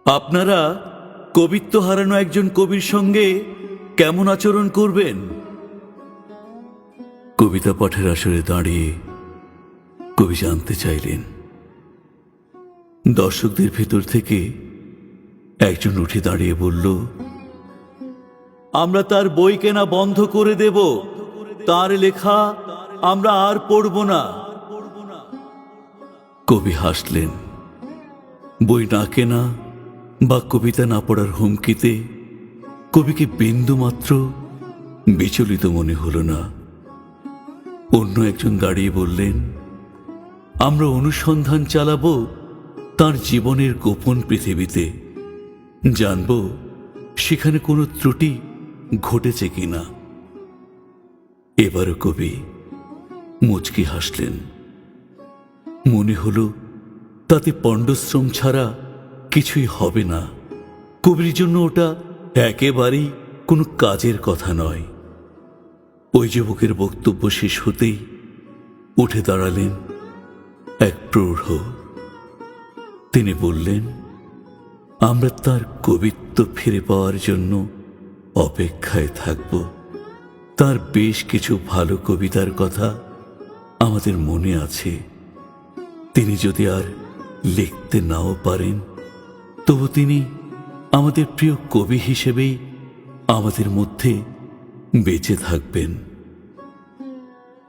আপনারা কবিত্ব হারানো একজন কবির সঙ্গে কেমন আচরণ করবেন? কবিতা পাঠের আসরে দাঁড়িয়ে কবি জানতে চাইলেন। দর্শকদের ভেতর থেকে একজন উঠে দাঁড়িয়ে বলল, আমরা তার বই কেনা বন্ধ করে দেব, তার লেখা আমরা আর পড়ব না। কবি হাসলেন। বই না কেনা বা কবিতা না পড়ার হুমকিতে কবিকে বিন্দুমাত্র বিচলিত মনে হল না। অন্য একজন দাঁড়িয়ে বললেন, আমরা অনুসন্ধান চালাবো তার জীবনের গোপন পৃথিবীতে, জানব সেখানে কোনো ত্রুটি ঘটেছে কিনা। এবারও কবি মুচকি হাসলেন। মনে হলো তাতে পণ্ডশ্রম ছাড়া কিছুই হবে না। কবির জন্য ওটা একেবারেই কোনো কাজের কথা নয়। ওই যুবকের বক্তব্য শেষ হতেই উঠে দাঁড়ালেন এক প্রৌঢ়। তিনি বললেন, আমরা তার কবিত্ব ফিরে পাওয়ার জন্য অপেক্ষায় থাকব। তার বেশ কিছু ভালো কবিতার কথা আমাদের মনে আছে। তিনি যদি আর লিখতে নাও পারেন, তবু তিনি আমাদের প্রিয় কবি হিসেবেই আমাদের মধ্যে বেঁচে থাকবেন।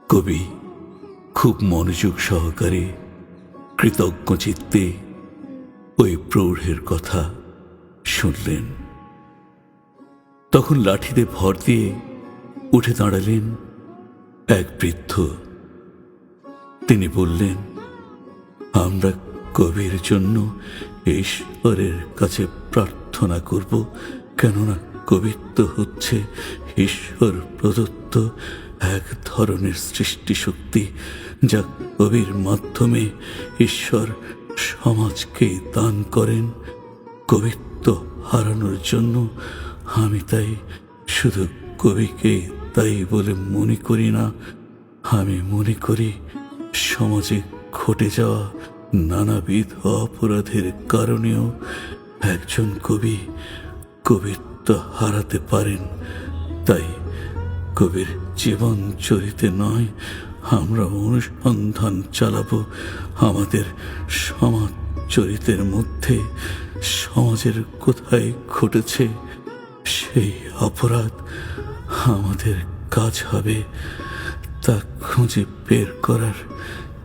কবি খুব মনোযোগ সহকারে কৃতজ্ঞ চিত্তে ওই প্রৌঢ়ের কথা শুনলেন। তখন লাঠিতে ভর দিয়ে উঠে দাঁড়ালেন এক বৃদ্ধ। তিনি বললেন, আমরা কবির জন্য ঈশ্বরের কাছে প্রার্থনা করব, কেননা কবিত্ব হচ্ছে ঈশ্বর প্রদত্ত এক ধরনের সৃষ্টি শক্তি, যা কবির মাধ্যমে ঈশ্বর সমাজকে দান করেন। কবিত্ব হারানোর জন্য আমি তাই শুধু কবিকে তাই বলে মনে করি না, আমি মনে করি সমাজে ঘটে যাওয়া নানাবিধ অপরাধের কারণেও একজন কবি কবিত্ব হারাতে পারেন। তাই কবির জীবন চরিতে নয়, আমরা অনুসন্ধান চালাবো আমাদের সমাজ চরিতের মধ্যে সমাজের কোথায় ঘটেছে সেই অপরাধ। আমাদের কাজ হবে তা খুঁজে বের করার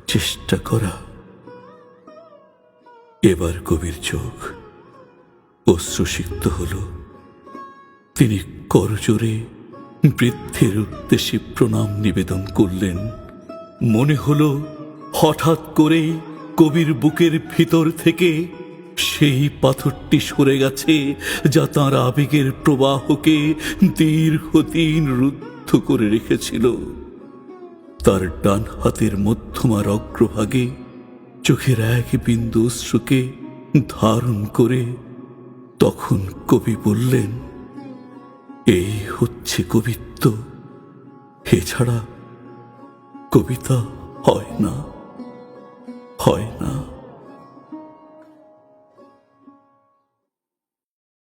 চেষ্টা করা। এবার কবির চোখ অশ্রুসিক্ত হল। তিনি করজোরে বৃদ্ধের উদ্দেশ্যে প্রণাম নিবেদন করলেন। মনে হলো হঠাৎ করে কবির বুকের ভিতর থেকে সেই পাথরটি সরে গেছে, যা তাঁর আবেগের প্রবাহকে দীর্ঘদিন রুদ্ধ করে রেখেছিল। তার ডান হাতের মধ্যমার অগ্রভাগে চোখের এক বিন্দু অশ্রুকে ধারণ করে তখন কবি বললেন, এই হচ্ছে কবিত্ব, এছাড়া কবিতা হয় না, হয় না।